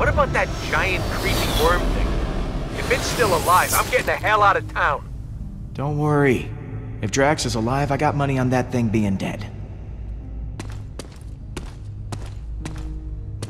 What about that giant creepy worm thing? If it's still alive, I'm getting the hell out of town. Don't worry. If Drax is alive, I got money on that thing being dead.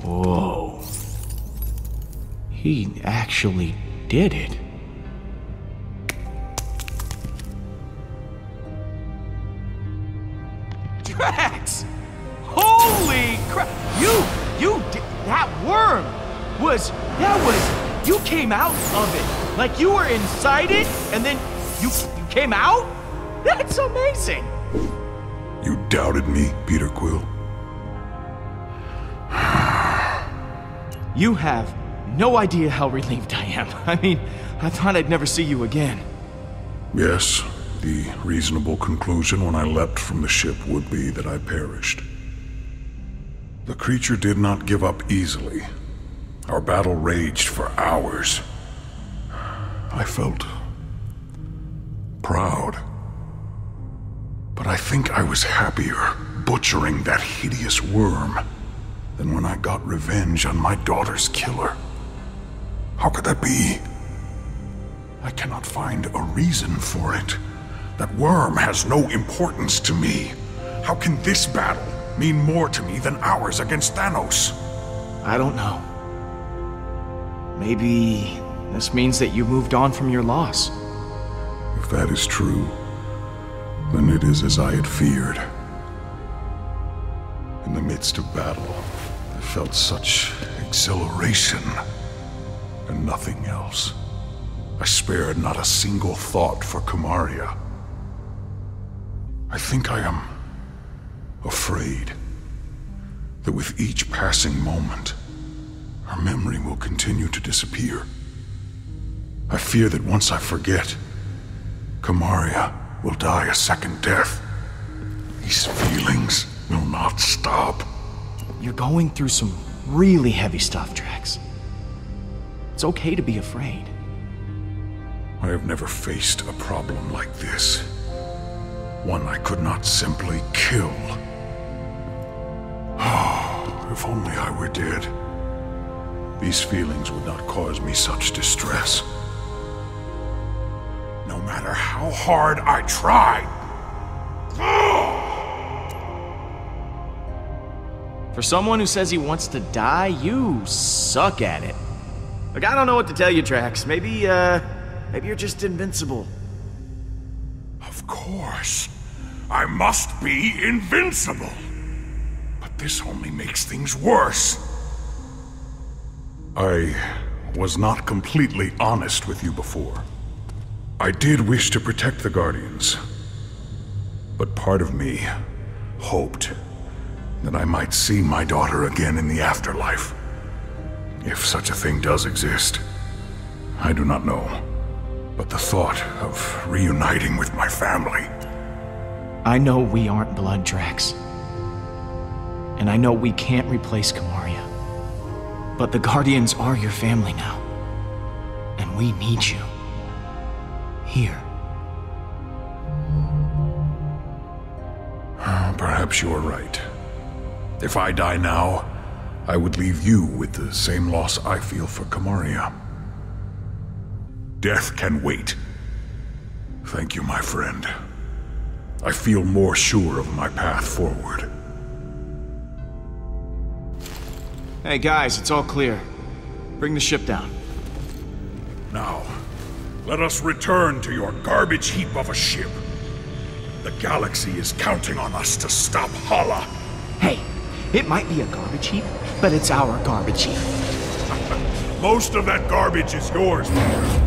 Whoa. He actually did it. Drax! Holy crap! You did, that worm you came out of it. Like you were inside it, and then you came out? That's amazing! You doubted me, Peter Quill? You have no idea how relieved I am. I mean, I thought I'd never see you again. Yes, the reasonable conclusion when I leapt from the ship would be that I perished. The creature did not give up easily. Our battle raged for hours. I felt proud. But I think I was happier butchering that hideous worm than when I got revenge on my daughter's killer. How could that be? I cannot find a reason for it. That worm has no importance to me. How can this battle mean more to me than ours against Thanos? I don't know. Maybe this means that you moved on from your loss. If that is true, then it is as I had feared. In the midst of battle, I felt such exhilaration and nothing else. I spared not a single thought for Kamaria. I think I am afraid that with each passing moment, her memory will continue to disappear. I fear that once I forget, Kamaria will die a second death. These feelings will not stop. You're going through some really heavy stuff, Drax. It's okay to be afraid. I have never faced a problem like this. One I could not simply kill. Oh, if only I were dead. These feelings would not cause me such distress. No matter how hard I try. For someone who says he wants to die, you suck at it. Like, I don't know what to tell you, Drax. Maybe you're just invincible. Of course. I must be invincible. But this only makes things worse. I was not completely honest with you before. I did wish to protect the Guardians. But part of me hoped that I might see my daughter again in the afterlife. If such a thing does exist. I do not know. But the thought of reuniting with my family... I know we aren't blood, Drax. And I know we can't replace Kamaria. But the Guardians are your family now. And we need you. Here. Perhaps you are right. If I die now, I would leave you with the same loss I feel for Kamaria. Death can wait. Thank you, my friend. I feel more sure of my path forward. Hey guys, it's all clear. Bring the ship down. Now, let us return to your garbage heap of a ship. The galaxy is counting on us to stop Hala. Hey, it might be a garbage heap, but it's our garbage heap. Most of that garbage is yours, Peter.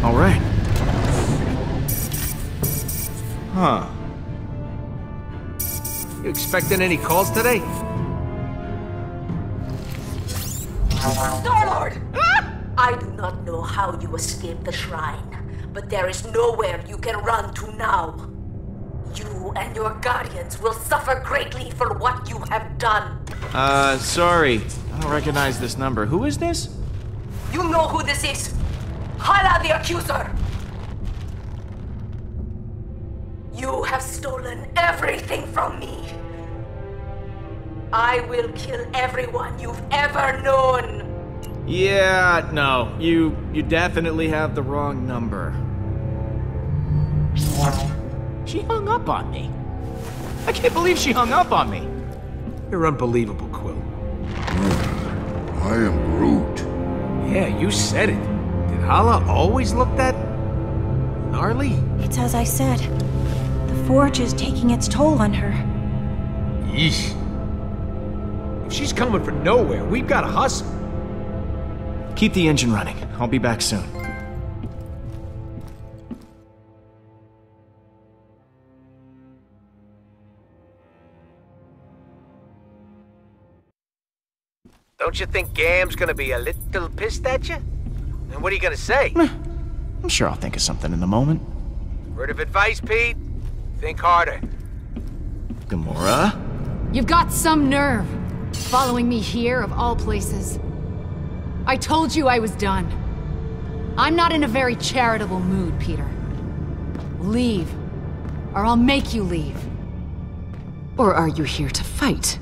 All right. Huh. You expecting any calls today? Star-Lord! I do not know how you escaped the shrine, but there is nowhere you can run to now. You and your Guardians will suffer greatly for what you have done. Sorry. I don't recognize this number. Who is this? You know who this is. Hala the Accuser. You have stolen everything from me. I will kill everyone you've ever known. Yeah, no. You definitely have the wrong number. She hung up on me. I can't believe she hung up on me. You're unbelievable, Quill. I am Groot. Yeah, you said it. Did Hala always look that gnarly? It's as I said. The Forge is taking its toll on her. Yeesh. If she's coming from nowhere, we've got to hustle. Keep the engine running. I'll be back soon. Don't you think Gam's gonna be a little pissed at you? And what are you gonna say? I'm sure I'll think of something in the moment. Word of advice, Pete? Think harder. Gamora? You've got some nerve. Following me here, of all places. I told you I was done. I'm not in a very charitable mood, Peter. Leave, or I'll make you leave. Or are you here to fight?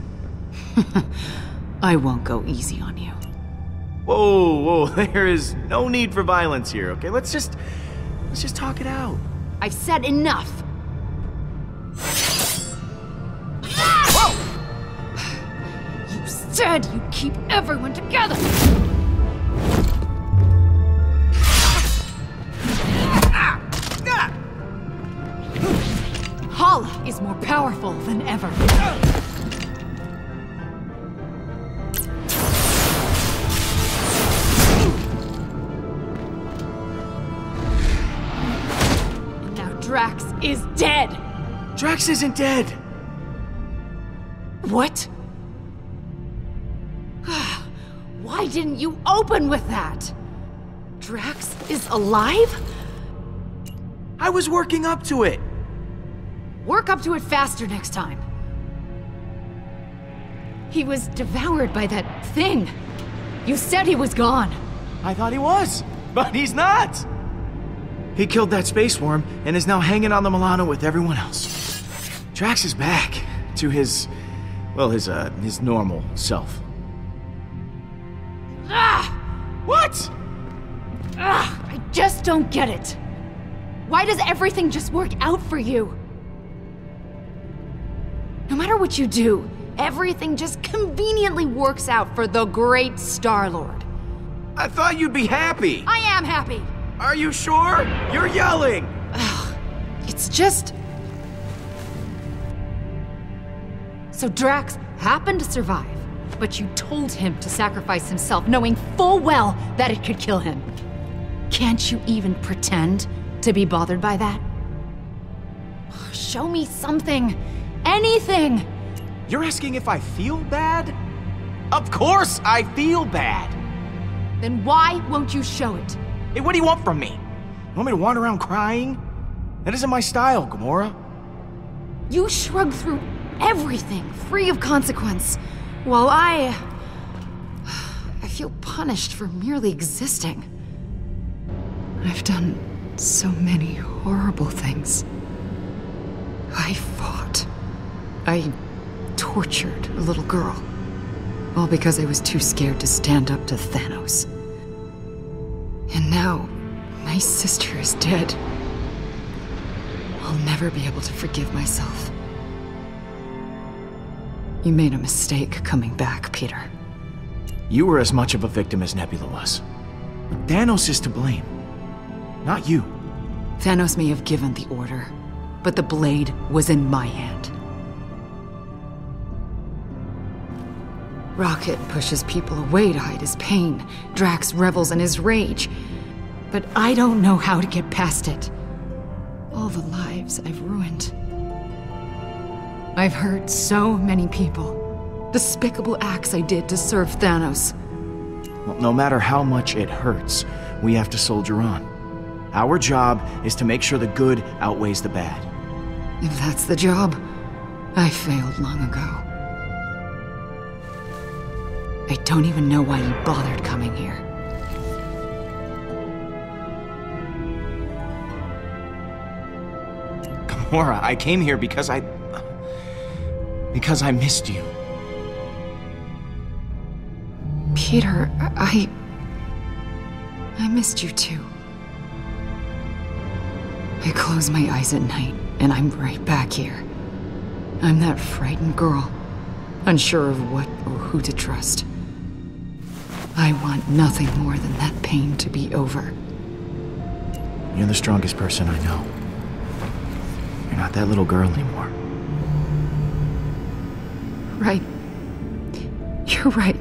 I won't go easy on you. Whoa, there is no need for violence here, okay? Let's just talk it out. I've said enough. Whoa! You said you'd keep everyone together! Hala is more powerful than ever. And now Drax is dead! Drax isn't dead! What? Why didn't you open with that? Drax is alive? I was working up to it! Work up to it faster next time. He was devoured by that thing. You said he was gone. I thought he was, but he's not! He killed that space worm and is now hanging on the Milano with everyone else. Drax is back to his normal self. Ah! What? I just don't get it. Why does everything just work out for you? No matter what you do, everything just conveniently works out for the great Star-Lord. I thought you'd be happy. I am happy. Are you sure? You're yelling. It's just... So Drax happened to survive, but you told him to sacrifice himself, knowing full well that it could kill him. Can't you even pretend to be bothered by that? Show me something. Anything! You're asking if I feel bad? Of course I feel bad! Then why won't you show it? Hey, what do you want from me? You want me to wander around crying? That isn't my style, Gamora. You shrug through everything, free of consequence, while I feel punished for merely existing. I've done so many horrible things. I fought. I tortured a little girl. All because I was too scared to stand up to Thanos. And now, my sister is dead. I'll never be able to forgive myself. You made a mistake coming back, Peter. You were as much of a victim as Nebula was. But Thanos is to blame. Not you. Thanos may have given the order, but the blade was in my hand. Rocket pushes people away to hide his pain. Drax revels in his rage. But I don't know how to get past it. All the lives I've ruined. I've hurt so many people. Despicable acts I did to serve Thanos. Well, no matter how much it hurts, we have to soldier on. Our job is to make sure the good outweighs the bad. If that's the job, I failed long ago. I don't even know why you bothered coming here. Gamora, I came here because I missed you. Peter, I missed you too. I close my eyes at night, and I'm right back here. I'm that frightened girl, unsure of what or who to trust. I want nothing more than that pain to be over. You're the strongest person I know. You're not that little girl anymore. Right. You're right.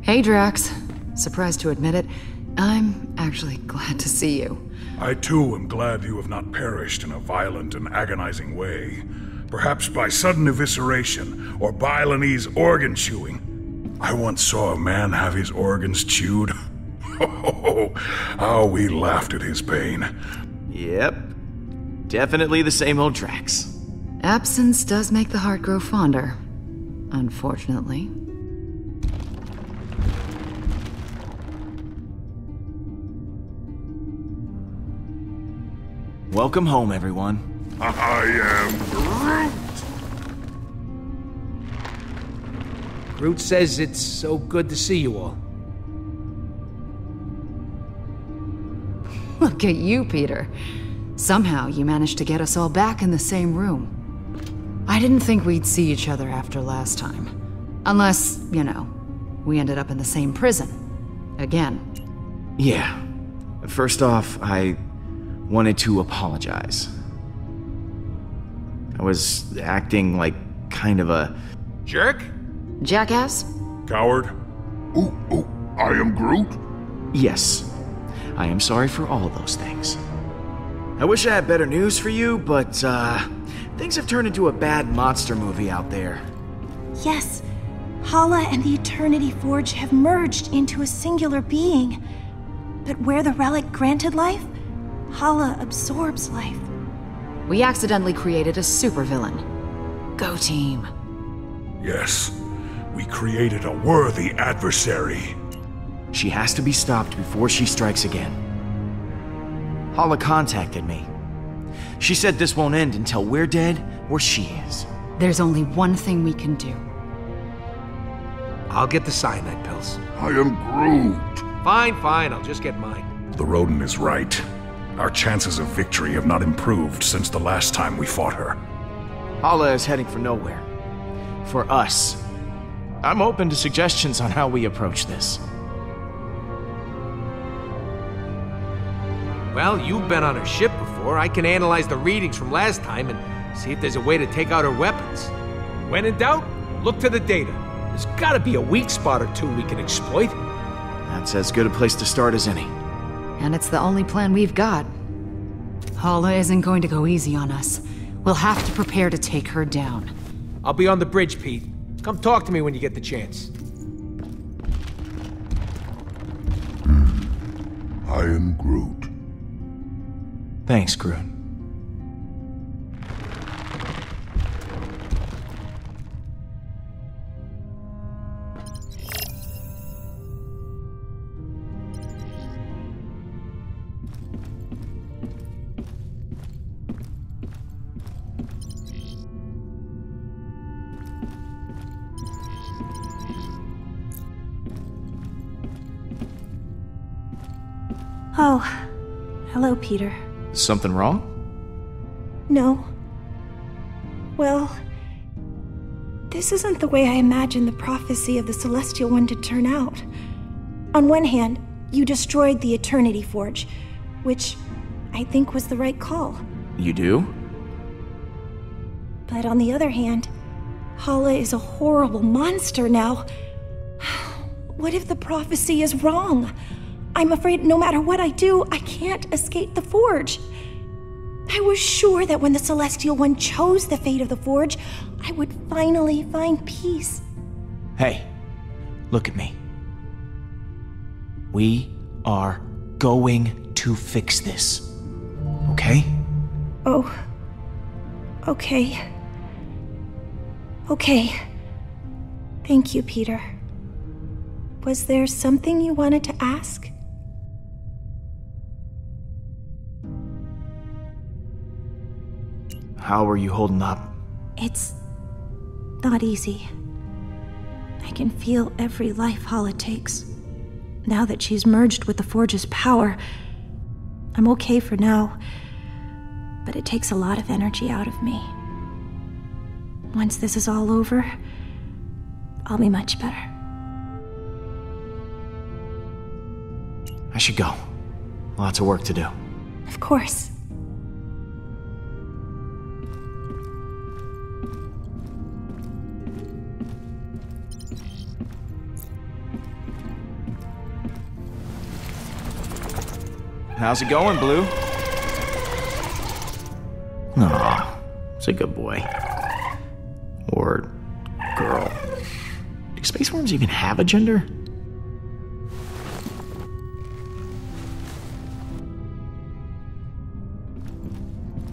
Hey, Drax. Surprised to admit it, I'm actually glad to see you. I too am glad you have not perished in a violent and agonizing way. Perhaps by sudden evisceration or Balinese organ chewing. I once saw a man have his organs chewed. Oh, how we laughed at his pain. Yep. Definitely the same old Drax. Absence does make the heart grow fonder, unfortunately. Welcome home, everyone. I am Groot! Groot says it's so good to see you all. Look at you, Peter. Somehow you managed to get us all back in the same room. I didn't think we'd see each other after last time. Unless, you know, we ended up in the same prison. Again. Yeah. First off, I wanted to apologize. I was acting like kind of a Jerk? Jackass? Coward? Oh, I am Groot? Yes. I am sorry for all of those things. I wish I had better news for you, but, things have turned into a bad monster movie out there. Yes, Hala and the Eternity Forge have merged into a singular being. But where the relic granted life, Hala absorbs life. We accidentally created a supervillain. Go team. Yes, we created a worthy adversary. She has to be stopped before she strikes again. Hala contacted me. She said this won't end until we're dead or she is. There's only one thing we can do. I'll get the cyanide pills. I am Groot. Fine, I'll just get mine. The rodent is right. Our chances of victory have not improved since the last time we fought her. Hala is heading for nowhere. For us. I'm open to suggestions on how we approach this. Well, you've been on her ship before. I can analyze the readings from last time and see if there's a way to take out her weapons. When in doubt, look to the data. There's gotta be a weak spot or two we can exploit. That's as good a place to start as any. And it's the only plan we've got. Hala isn't going to go easy on us. We'll have to prepare to take her down. I'll be on the bridge, Pete. Come talk to me when you get the chance. I am Groot. Thanks, Groot. Oh, hello, Peter. Something wrong? No. Well, this isn't the way I imagined the prophecy of the Celestial One to turn out. On one hand, you destroyed the Eternity Forge, which I think was the right call. You do? But on the other hand, Hala is a horrible monster now. What if the prophecy is wrong? I'm afraid no matter what I do, I can't escape the Forge. I was sure that when the Celestial One chose the fate of the Forge, I would finally find peace. Hey, look at me. We are going to fix this. Okay? Oh. Okay. Okay. Thank you, Peter. Was there something you wanted to ask? How are you holding up? It's not easy. I can feel every life Hala takes. Now that she's merged with the Forge's power, I'm okay for now, but it takes a lot of energy out of me. Once this is all over, I'll be much better. I should go. Lots of work to do. Of course. How's it going, Blue? Aw, it's a good boy. Or girl. Do space worms even have a gender?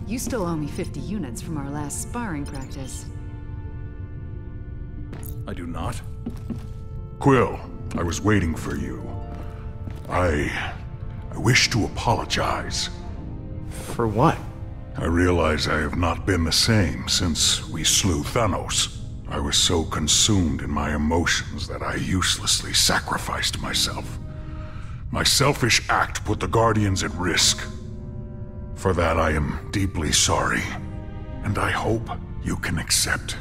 You still owe me 50 units from our last sparring practice. I do not. Quill, I was waiting for you. I wish to apologize. For what? I realize I have not been the same since we slew Thanos. I was so consumed in my emotions that I uselessly sacrificed myself. My selfish act put the Guardians at risk. For that I am deeply sorry, and I hope you can accept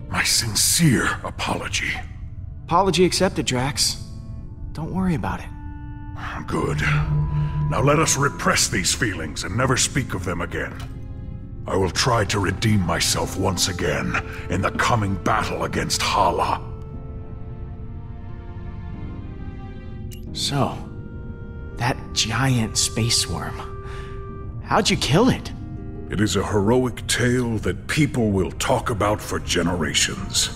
my sincere apology. Apology accepted, Drax. Don't worry about it. Good. Now let us repress these feelings and never speak of them again. I will try to redeem myself once again in the coming battle against Hala. So, that giant space worm. How'd you kill it? It is a heroic tale that people will talk about for generations.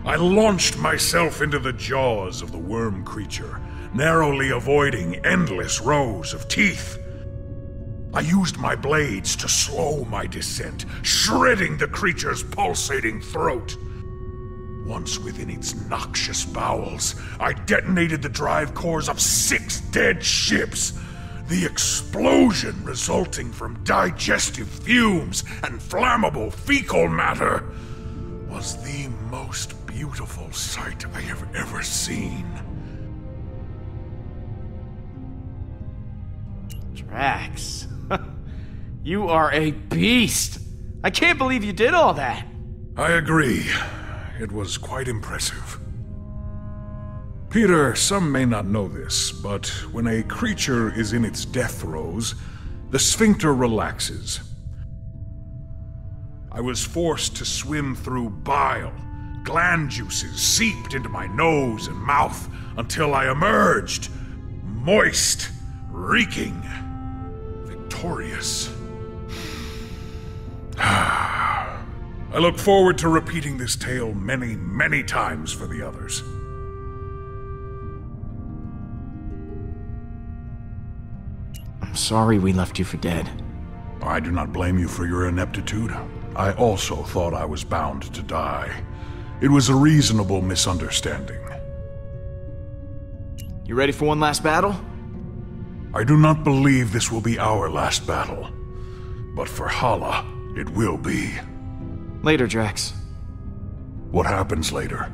I launched myself into the jaws of the worm creature, narrowly avoiding endless rows of teeth. I used my blades to slow my descent, shredding the creature's pulsating throat. Once within its noxious bowels, I detonated the drive cores of 6 dead ships. The explosion resulting from digestive fumes and flammable fecal matter was the most beautiful sight I have ever seen. Drax, you are a beast. I can't believe you did all that. I agree. It was quite impressive. Peter, some may not know this, but when a creature is in its death throes, the sphincter relaxes. I was forced to swim through bile. Gland juices seeped into my nose and mouth until I emerged, moist, reeking, victorious. I look forward to repeating this tale many, many times for the others. I'm sorry we left you for dead. I do not blame you for your ineptitude. I also thought I was bound to die. It was a reasonable misunderstanding. You ready for one last battle? I do not believe this will be our last battle. But for Hala, it will be. Later, Drax. What happens later?